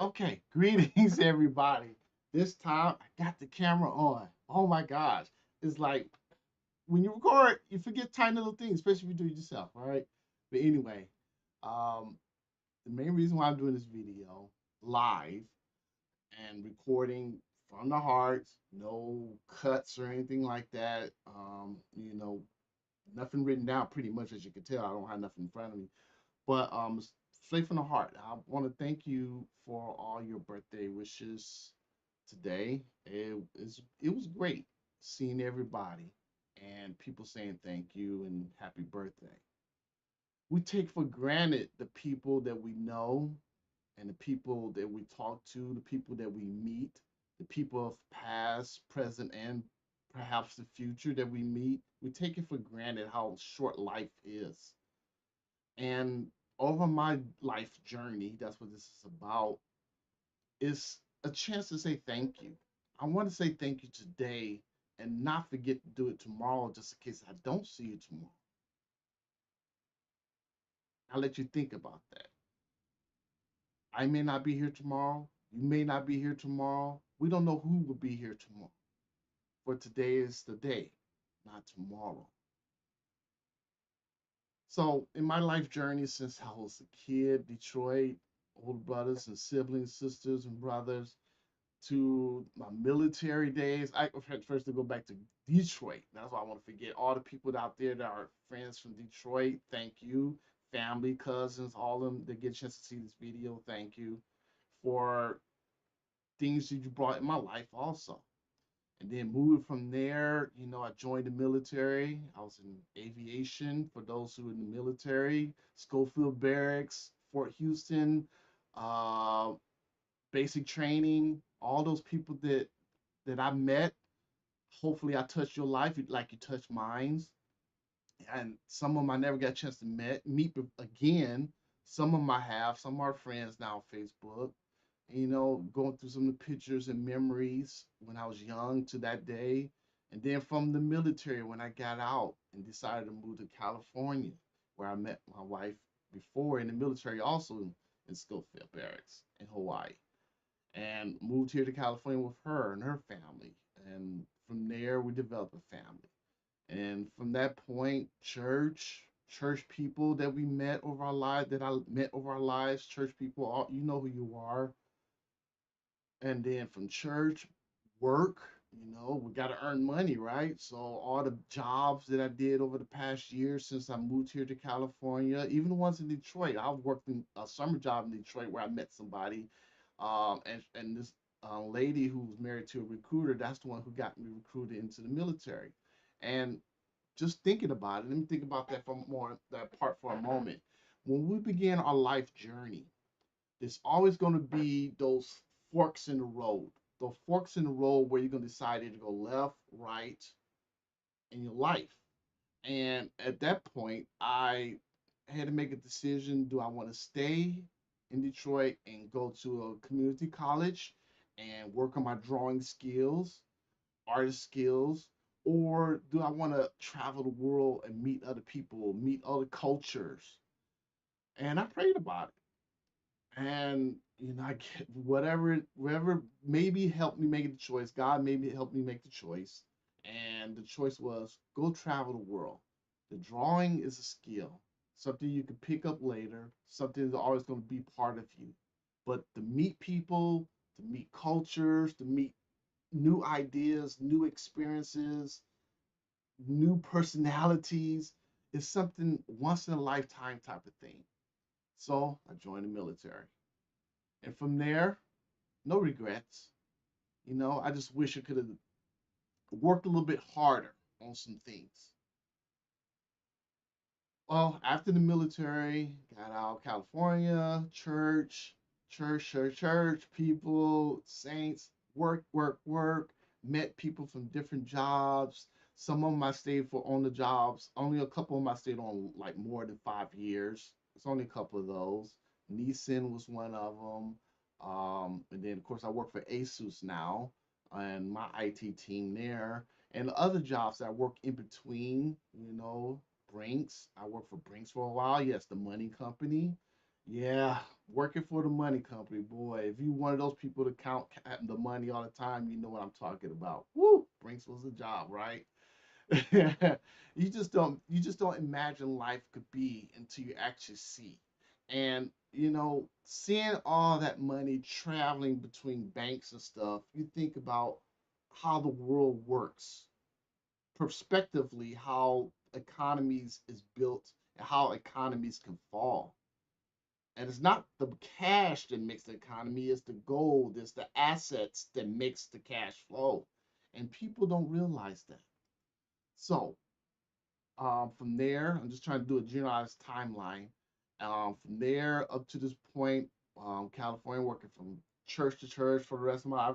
Okay, greetings everybody. This time I got the camera on. Oh my gosh. It's like when you record, you forget tiny little things, especially if you do it yourself, all right? But anyway, um, the main reason why I'm doing this video live and recording from the heart, no cuts or anything like that. Nothing written down pretty much as you can tell. I don't have nothing in front of me. But straight from the heart, I want to thank you for all your birthday wishes today. It was great seeing everybody and people saying thank you and happy birthday. We take for granted the people that we know and the people that we talk to, the people that we meet, the people of past, present, and perhaps the future that we meet. We take it for granted how short life is. And over my life journey, that's what this is about, is a chance to say thank you. I want to say thank you today and not forget to do it tomorrow just in case I don't see you tomorrow. I'll let you think about that. I may not be here tomorrow. You may not be here tomorrow. We don't know who will be here tomorrow. For today is the day, not tomorrow. So, in my life journey since I was a kid, Detroit, older brothers and siblings, sisters and brothers, to my military days. I first to go back to Detroit. That's why I want to forget all the people out there that are friends from Detroit. Thank you, family, cousins, all of them that get a chance to see this video. Thank you for things that you brought in my life also. And then moving from there, I joined the military. I was in aviation for those who are in the military, Schofield Barracks, Fort Houston, uh, basic training, all those people that I met. Hopefully, I touched your life like you touched mine. And some of them I never got a chance to meet again. Some of them I have. Some are friends now on Facebook. Going through some of the pictures and memories when I was young to that day. And then from the military when I got out and decided to move to California, where I met my wife before in the military, also in Schofield Barracks in Hawaii, and moved here to California with her and her family. And from there, we developed a family. And from that point, church people that we met over our lives, that I met over our lives, church people, all, you know who you are. And then from church, work, we got to earn money, right? So all the jobs that I did over the past year since I moved here to California, even the ones in Detroit, I've worked in a summer job in Detroit where I met somebody, and this lady who was married to a recruiter, that's the one who got me recruited into the military. And just thinking about it, let me think about that for more that part for a moment. When we begin our life journey, there's always going to be those forks in the road. Those forks in the road where you're going to decide to go left, right in your life. And at that point, I had to make a decision. Do I want to stay in Detroit and go to a community college and work on my drawing skills, artist skills, or do I want to travel the world and meet other people, meet other cultures? And I prayed about it. And I get whatever maybe helped me make the choice. God maybe helped me make the choice. And the choice was go travel the world. The drawing is a skill, something you can pick up later, something that's always going to be part of you. But to meet people, to meet cultures, to meet new ideas, new experiences, new personalities is something once in a lifetime type of thing. So I joined the military. And from there, no regrets. I just wish I could have worked a little bit harder on some things. Well, after the military, got out of California, church, people, saints, work, met people from different jobs. Some of them I stayed for on the jobs. Only a couple of them I stayed on like more than 5 years. It's only a couple of those. Nissan was one of them. And then, of course, I work for Asus now and my IT team there. And the other jobs that I work in between, Brinks. I worked for Brinks for a while. Yes, the money company. Yeah, working for the money company, boy. If you one of those people to count the money all the time, you know what I'm talking about. Woo, Brinks was a job, right? You just don't imagine life could be until you actually see. And seeing all that money traveling between banks and stuff, you think about how the world works, prospectively, how economies is built and how economies can fall. And it's not the cash that makes the economy, it's the gold, it's the assets that makes the cash flow. And people don't realize that. So from there, I'm just trying to do a generalized timeline. From there up to this point, California, working from church to church for the rest of my.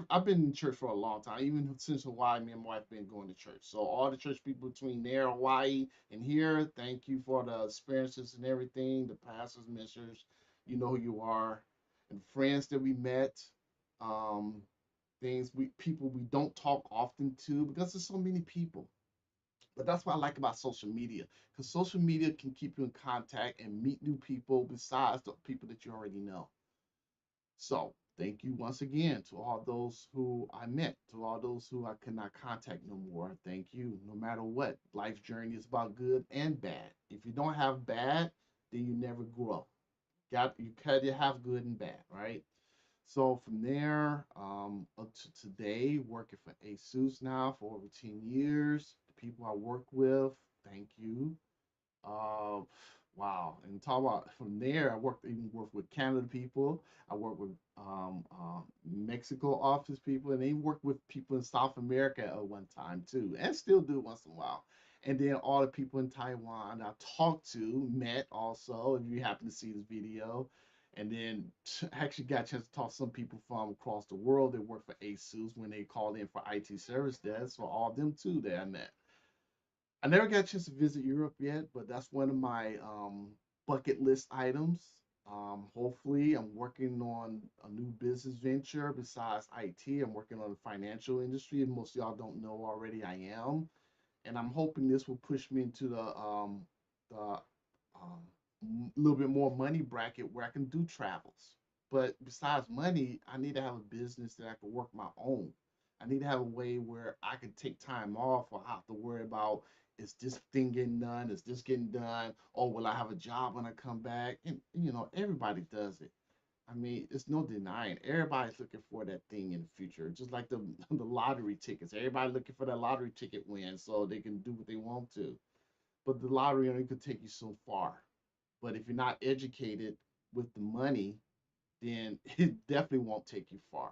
I've been in church for a long time, even since Hawaii. Me and my wife been going to church. So all the church people between there, Hawaii, and here, thank you for the experiences and everything. The pastors, ministers, you know who you are, and friends that we met. Um, things we people we don't talk often to because there's so many people, but that's what I like about social media, because social media can keep you in contact and meet new people besides the people that you already know. So thank you once again to all those who I met, to all those who I could not contact no more. Thank you. No matter what, life journey is about good and bad. If you don't have bad, then you never grow. You got to have good and bad, right? So from there, up to today, working for ASUS now for over 10 years. The people I work with, thank you. Uh, wow. And talk about from there, I worked with Canada people. I worked with Mexico office people, and they worked with people in South America at one time too, and still do once in a while. And then all the people in Taiwan I talked to, met also. If you happen to see this video, and then actually got a chance to talk to some people from across the world that work for ASUS when they called in for IT service desk. So all of them too that I met. I never got a chance to visit Europe yet, but that's one of my bucket list items. Hopefully, I'm working on a new business venture besides IT. I'm working on the financial industry, and most of y'all don't know already I am. And I'm hoping this will push me into the little bit more money bracket where I can do travels. But besides money, I need to have a business that I can work my own. I need to have a way where I can take time off or have to worry about, is this thing getting done? Is this getting done? Or will I have a job when I come back? And everybody does it. I mean, it's no denying. Everybody's looking for that thing in the future, just like the the lottery tickets. Everybody looking for that lottery ticket win so they can do what they want to. But the lottery only could take you so far. But if you're not educated with the money, then it definitely won't take you far.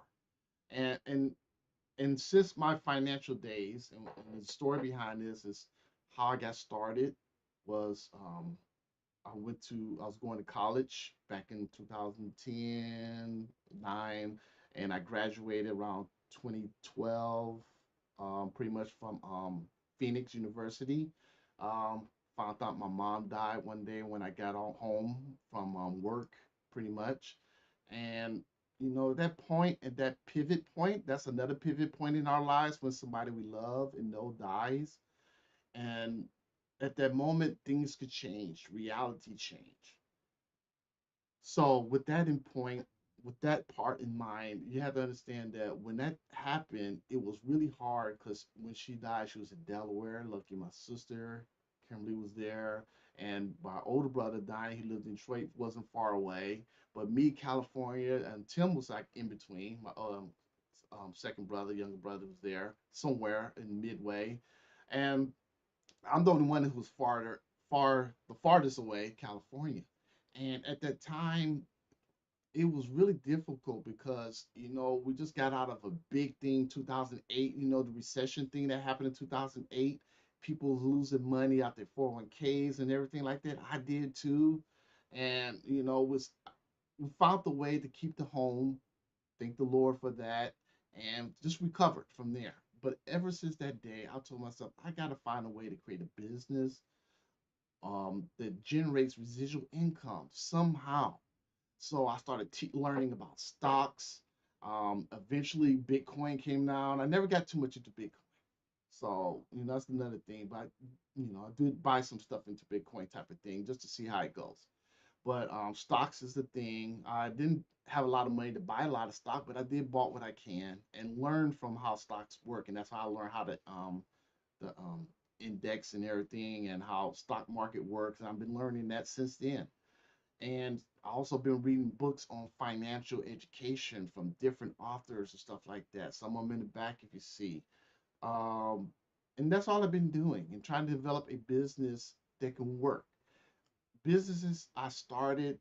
And since my financial days, and the story behind this is how I got started was I was going to college back in 2010, 9, and I graduated around 2012, pretty much from Phoenix University. Um, Found out my mom died one day when I got home from work, pretty much. And that point, at that pivot point, that's another pivot point in our lives when somebody we love and know dies. And at that moment, things could change, reality change. So with that part in mind, you have to understand that when that happened, it was really hard because when she died, she was in Delaware. Lucky my sister, Kimberly, was there, and my older brother died. He lived in Detroit, wasn't far away. But me, California, and Tim was like in between. My second brother, younger brother, was there somewhere in midway, and I'm the only one who was the farthest away, California. And at that time, it was really difficult because we just got out of a big thing, 2008. The recession thing that happened in 2008. People losing money out their 401ks and everything like that. I did too, and was we found the way to keep the home. Thank the Lord for that, and just recovered from there. But ever since that day, I told myself I got to find a way to create a business that generates residual income somehow. So I started learning about stocks. Eventually, Bitcoin came down. I never got too much into Bitcoin. So, that's another thing. But, I did buy some stuff into Bitcoin type of thing just to see how it goes. But stocks is the thing. I didn't have a lot of money to buy a lot of stock, but I did bought what I can and learn from how stocks work, and that's how I learned how to the index and everything and how stock market works. And I've been learning that since then. And I also been reading books on financial education from different authors and stuff like that. Some of them in the back if you see. Um, and that's all I've been doing and trying to develop a business that can work. Businesses I started,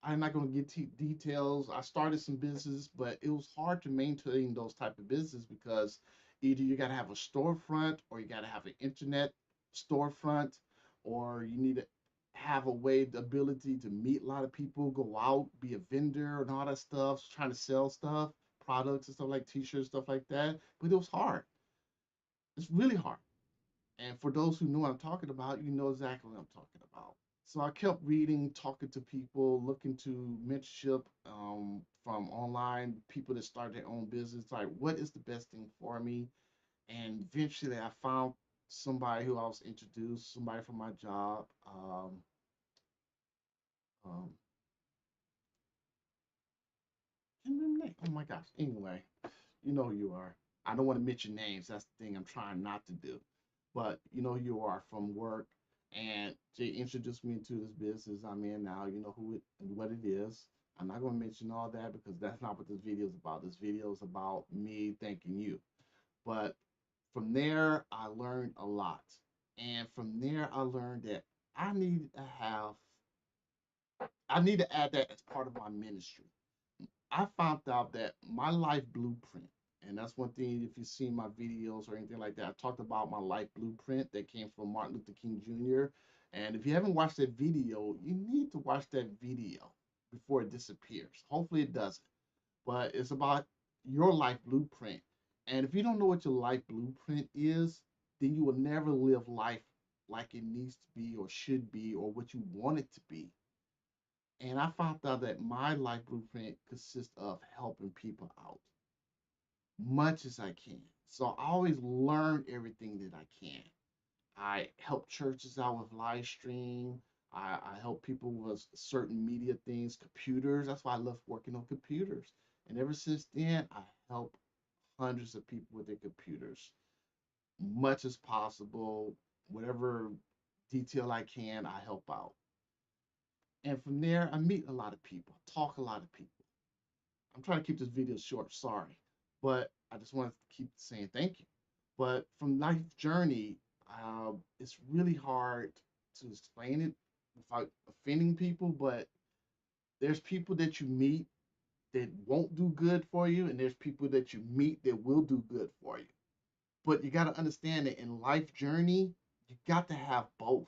I'm not going to get details. I started some business, but it was hard to maintain those type of business because either you got to have a storefront or you got to have an internet storefront, or you need to have a way, the ability to meet a lot of people, go out, be a vendor and all that stuff, trying to sell stuff, products and stuff like t-shirts, stuff like that. But it was hard. It's really hard. And for those who know what I'm talking about, you know exactly what I'm talking about. So I kept reading, talking to people, looking to mentorship from online people that start their own business. Like, what is the best thing for me? And eventually, I found somebody who I was introduced, somebody from my job. Um, oh my gosh. Anyway, you know who you are. I don't want to mention names. That's the thing I'm trying not to do. But you know who you are from work. And Jay introduced me into this business I'm in now. You know who it and what it is. I'm not going to mention all that because that's not what this video is about. This video is about me thanking you. But from there, I learned a lot. And from there, I learned that I need to have, I need to add that as part of my ministry. I found out that my life blueprint, and that's one thing, if you see my videos or anything like that, I talked about my life blueprint that came from Martin Luther King Jr. And if you haven't watched that video, you need to watch that video before it disappears. Hopefully it doesn't. But it's about your life blueprint. And if you don't know what your life blueprint is, then you will never live life like it needs to be or should be or what you want it to be. And I found out that my life blueprint consists of helping people out much as I can. So I always learn everything that I can. I help churches out with live stream. I help people with certain media things, computers. That's why I love working on computers. And ever since then, I help hundreds of people with their computers, much as possible. Whatever detail I can, I help out. And from there, I meet a lot of people, talk a lot of people. I'm trying to keep this video short, sorry. But I just want to keep saying thank you. But from life journey, it's really hard to explain it without offending people. But there's people that you meet that won't do good for you, and there's people that you meet that will do good for you. But you got to understand that in life journey, you got to have both.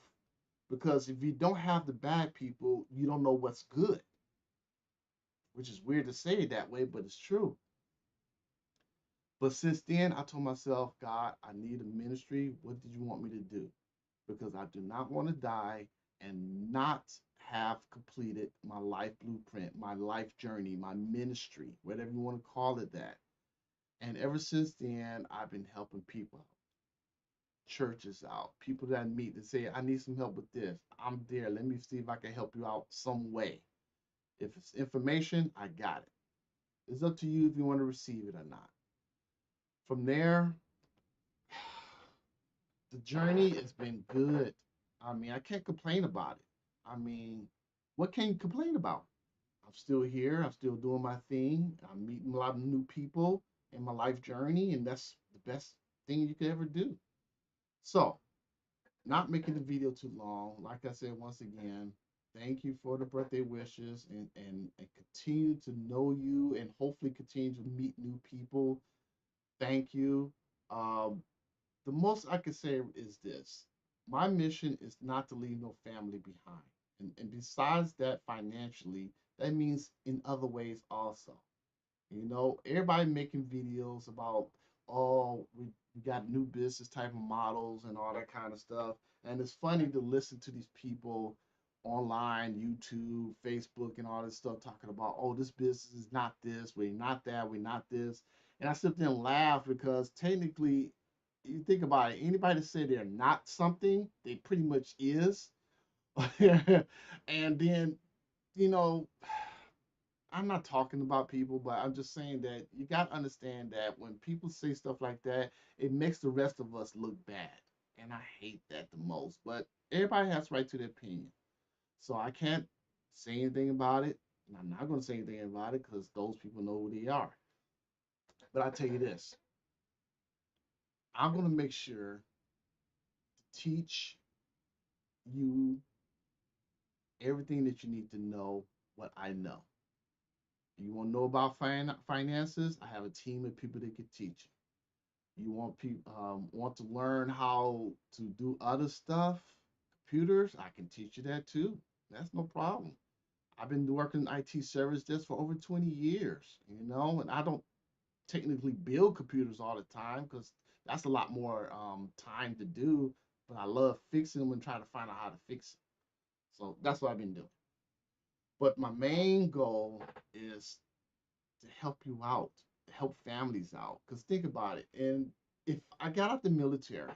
Because if you don't have the bad people, you don't know what's good, which is weird to say it that way, but it's true. But since then, I told myself, God, I need a ministry. What did you want me to do? Because I do not want to die and not have completed my life blueprint, my life journey, my ministry, whatever you want to call it that. And ever since then, I've been helping people out, churches out, people that I meet that say, I need some help with this. I'm there. Let me see if I can help you out some way. If it's information, I got it. It's up to you if you want to receive it or not. From there, the journey has been good. I mean, I can't complain about it. I mean, what can you complain about? I'm still here. I'm still doing my thing. I'm meeting a lot of new people in my life journey, and that's the best thing you could ever do. So, not making the video too long. Like I said, once again, thank you for the birthday wishes and continue to know you and hopefully continue to meet new people. Thank you. Um, the most I can say is this: my mission is not to leave no family behind. And besides that, financially, that means in other ways also. You know, everybody making videos about, oh, we got new business type of models and all that kind of stuff. And it's funny to listen to these people online, YouTube, Facebook, and all this stuff talking about, oh, this business is not this, we're not that, we're not this. And I sit there and laugh because technically, you think about it, anybody that say they're not something, they pretty much is. And then, you know, I'm not talking about people, but I'm just saying that you got to understand that when people say stuff like that, it makes the rest of us look bad. And I hate that the most. But everybody has right to their opinion. So I can't say anything about it. And I'm not going to say anything about it because those people know who they are. But I tell you this, I'm going to make sure to teach you everything that you need to know what I know. You want to know about finances? I have a team of people that can teach you. You want to learn how to do other stuff, computers? I can teach you that too. That's no problem. I've been working in IT service just for over 20 years, and I don't technically build computers all the time because that's a lot more time to do. But I love fixing them and trying to find out how to fix it. So that's what I've been doing. But my main goal is to help you out, to help families out. Because think about it. And if I got out the military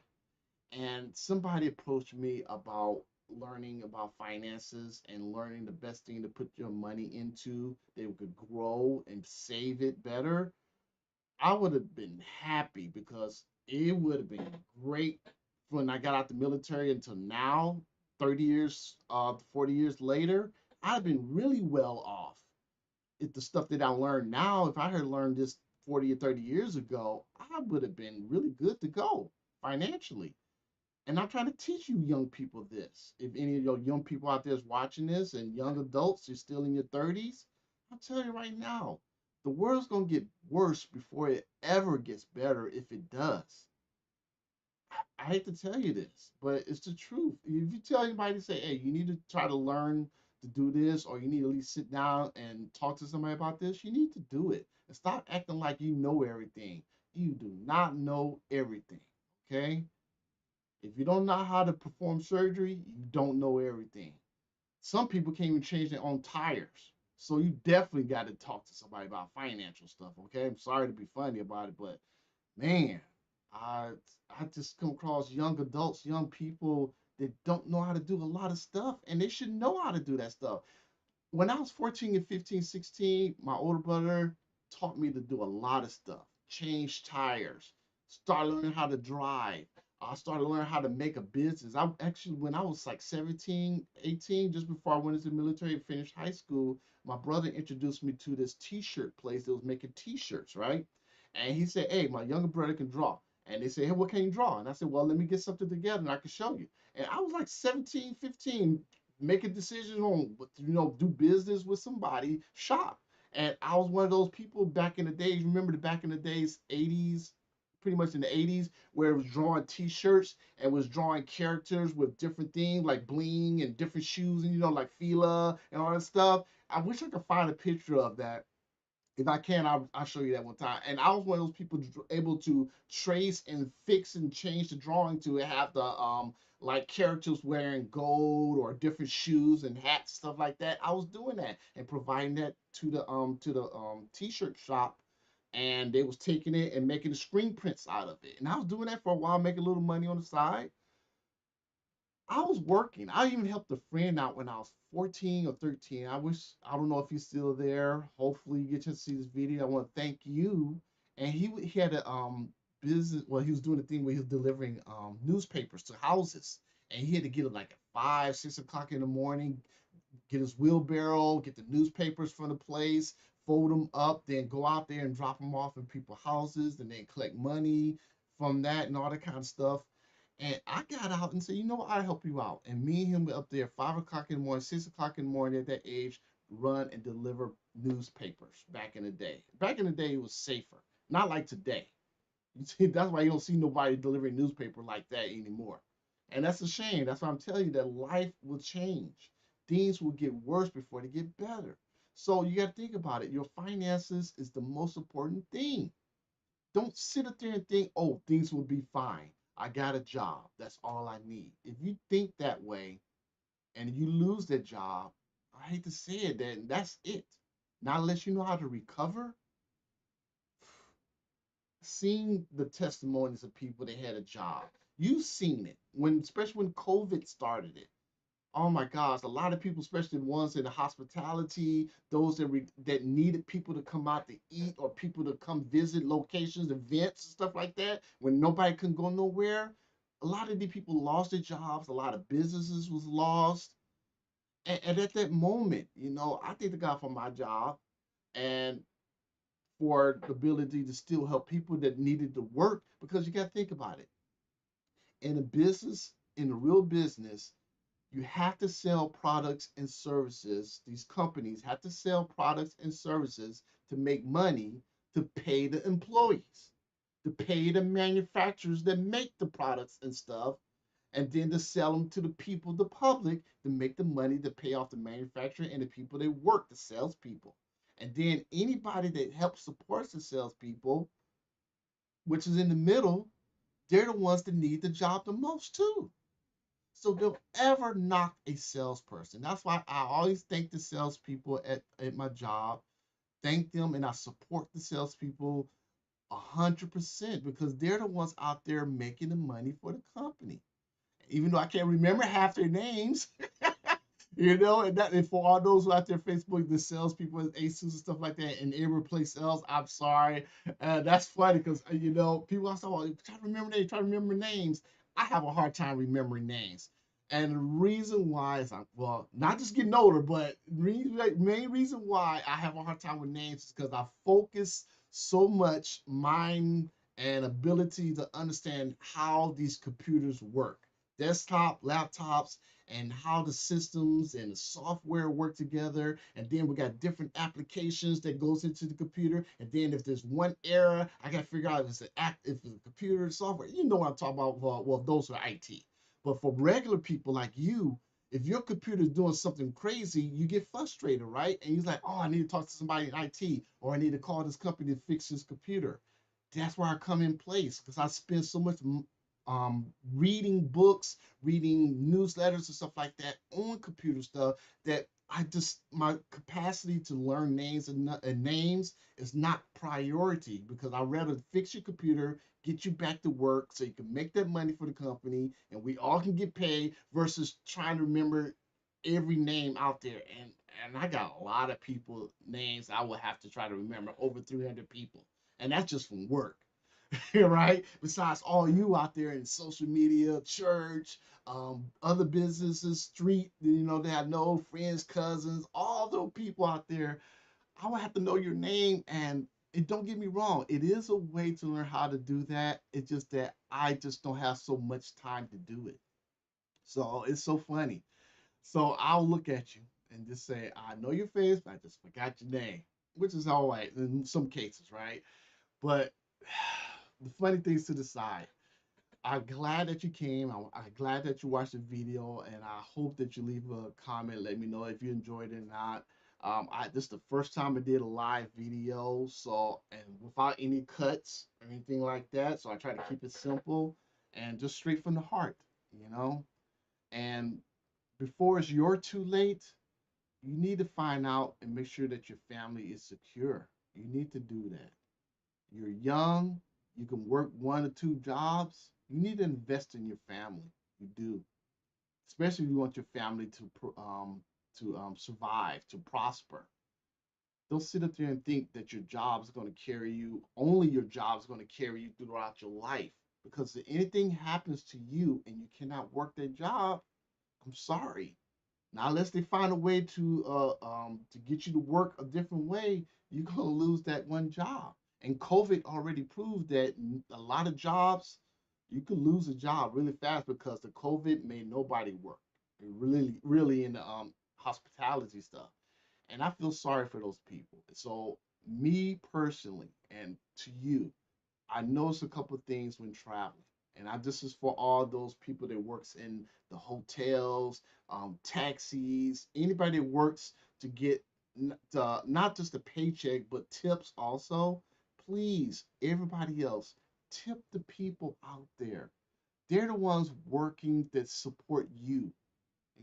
and somebody approached me about learning about finances and learning the best thing to put your money into, they could grow and save it better, I would have been happy because it would have been great when I got out the military until now, 30 years, 40 years later. I'd have been really well off if the stuff that I learned now, if I had learned this 40 or 30 years ago, I would have been really good to go financially. And I'm trying to teach you young people this. If any of your young people out there is watching this and young adults, you're still in your 30s, I'll tell you right now, the world's going to get worse before it ever gets better if it does. I hate to tell you this, but it's the truth. If you tell anybody, say, hey, you need to try to learn to do this, or you need to at least sit down and talk to somebody about this, you need to do it. And stop acting like you know everything. You do not know everything. Okay? If you don't know how to perform surgery, you don't know everything. Some people can't even change their own tires. So you definitely got to talk to somebody about financial stuff. Okay? I'm sorry to be funny about it, but man, I I just come across young adults, young people that don't know how to do a lot of stuff, and they should know how to do that stuff. When I was 14 and 15, 16, my older brother taught me to do a lot of stuff. Change tires, start learning how to drive. I started learning how to make a business. I actually, when I was like 17, 18, just before I went into the military and finished high school, my brother introduced me to this t-shirt place that was making t-shirts, right? And he said, hey, my younger brother can draw. And they said, hey, what can you draw? And I said, well, let me get something together and I can show you. And I was like 17, 15, make a decision on do business with somebody, shop. And I was one of those people back in the days. Remember the back in the days, 80s, pretty much in the 80s, where it was drawing t-shirts and was drawing characters with different things like bling and different shoes and like Fila and all that stuff. I wish I could find a picture of that. If I can, I'll show you that one time. And I was one of those people able to trace and fix and change the drawing to have the like characters wearing gold or different shoes and hats, stuff like that. I was doing that and providing that to the t-shirt shop, and they was taking it and making the screen prints out of it. And I was doing that for a while, making a little money on the side. I was working. I even helped a friend out when I was 14 or 13. I don't know if he's still there. Hopefully, you get to see this video. I want to thank you. And he had a business. Well, he was doing a thing where he was delivering newspapers to houses, and he had to get it like at 5, 6 o'clock in the morning, get his wheelbarrow, get the newspapers from the place, fold them up, then go out there and drop them off in people's houses, and then collect money from that and all that kind of stuff. And I got out and said, you know what, I'll help you out. And me and him were up there 5 o'clock in the morning, 6 o'clock in the morning at that age, run and deliver newspapers back in the day. Back in the day, it was safer, not like today. You see, that's why you don't see nobody delivering newspaper like that anymore. And that's a shame. That's why I'm telling you that life will change. Things will get worse before they get better. So you got to think about it. Your finances is the most important thing. Don't sit up there and think, oh, things will be fine. I got a job. That's all I need. If you think that way and you lose that job, I hate to say it, then that's it. Not unless you know how to recover. Seeing the testimonies of people that had a job, you've seen it when, especially when COVID started it. Oh my gosh, a lot of people, especially the ones in the hospitality, those that needed people to come out to eat or people to come visit locations, events, and stuff like that, when nobody can go nowhere. A lot of these people lost their jobs. A lot of businesses was lost. And at that moment, I thank the God for my job and for the ability to still help people that needed to work because you got to think about it. In a business, in a real business, you have to sell products and services. These companies have to sell products and services to make money to pay the employees, to pay the manufacturers that make the products and stuff, and then to sell them to the people, the public, to make the money to pay off the manufacturer and the people that work, the salespeople. And then anybody that helps supports the salespeople, which is in the middle, they're the ones that need the job the most too. So don't ever knock a salesperson. That's why I always thank the salespeople at my job. Thank them and I support the salespeople 100% because they're the ones out there making the money for the company. Even though I can't remember half their names, and for all those who out there Facebook, the salespeople, Asus and stuff like that, and irreplace sales, I'm sorry. That's funny because people are saying, "Well, try to remember names." I have a hard time remembering names, and the reason why is well, not just getting older, but main reason why I have a hard time with names is because I focus so much mind and ability to understand how these computers work, desktop, laptops, and how the systems and the software work together. And then we got different applications that goes into the computer. And then if there's one error, I got to figure out if it's if it's a computer software. You know what I'm talking about? Well, those are IT. But for regular people like you, if your computer is doing something crazy, you get frustrated, right? And you're like, oh, I need to talk to somebody in IT, or I need to call this company to fix this computer. That's where I come in place because I spend so much reading books, reading newsletters and stuff like that on computer stuff that I just my capacity to learn names and names is not priority because I'd rather fix your computer, get you back to work so you can make that money for the company and we all can get paid versus trying to remember every name out there. And I got a lot of people names I would have to try to remember, over 300 people, and that's just from work. Right? Besides all you out there in social media, church, other businesses, street, they have no friends, cousins, all those people out there. I would have to know your name. And it, don't get me wrong, it is a way to learn how to do that. It's just that I just don't have so much time to do it. So it's so funny. So I'll look at you and just say, I know your face, but I just forgot your name, which is all right in some cases, right? But the funny things to the side, I'm glad that you came. I'm glad that you watched the video, and I hope that you leave a comment. Let me know if you enjoyed it or not. This is the first time I did a live video, so and without any cuts or anything like that. So I try to keep it simple and just straight from the heart, you know. And before it's your too late, you need to find out and make sure that your family is secure. You need to do that. You're young, you can work one or two jobs. You need to invest in your family. You do, especially if you want your family to survive, to prosper. Don't sit up there and think that your job is going to carry you. Only your job is going to carry you throughout your life. Because if anything happens to you and you cannot work that job, I'm sorry. Now, unless they find a way to get you to work a different way, you're gonna lose that one job. And COVID already proved that a lot of jobs, you could lose a job really fast because the COVID made nobody work. Really, really in the hospitality stuff. And I feel sorry for those people. So me personally, and to you, I noticed a couple of things when traveling, and this is for all those people that works in the hotels, taxis, anybody that works to get not just a paycheck but tips also. Please, everybody else, tip the people out there. They're the ones working that support you.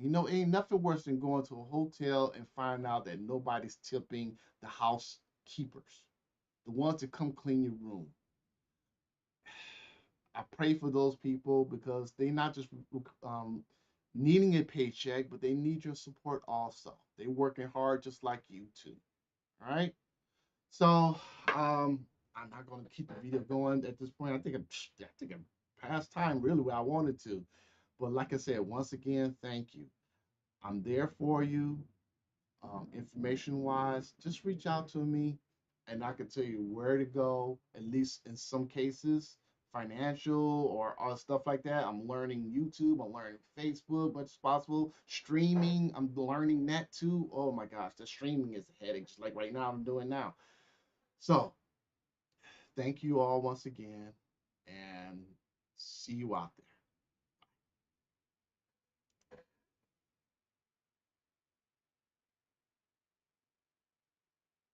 Ain't nothing worse than going to a hotel and find out that nobody's tipping the housekeepers, the ones that come clean your room. I pray for those people because they not just um, needing a paycheck, but they need your support also. They're working hard just like you too. All right. So I'm not gonna keep the video going at this point. I think I passed time really where I wanted to. But like I said, once again, thank you. I'm there for you. Information wise, just reach out to me and I can tell you where to go, at least in some cases, financial or stuff like that. I'm learning YouTube, I'm learning Facebook, much as possible. Streaming, I'm learning that too. Oh my gosh, the streaming is a headache, just like right now I'm doing now. So, thank you all once again and see you out there.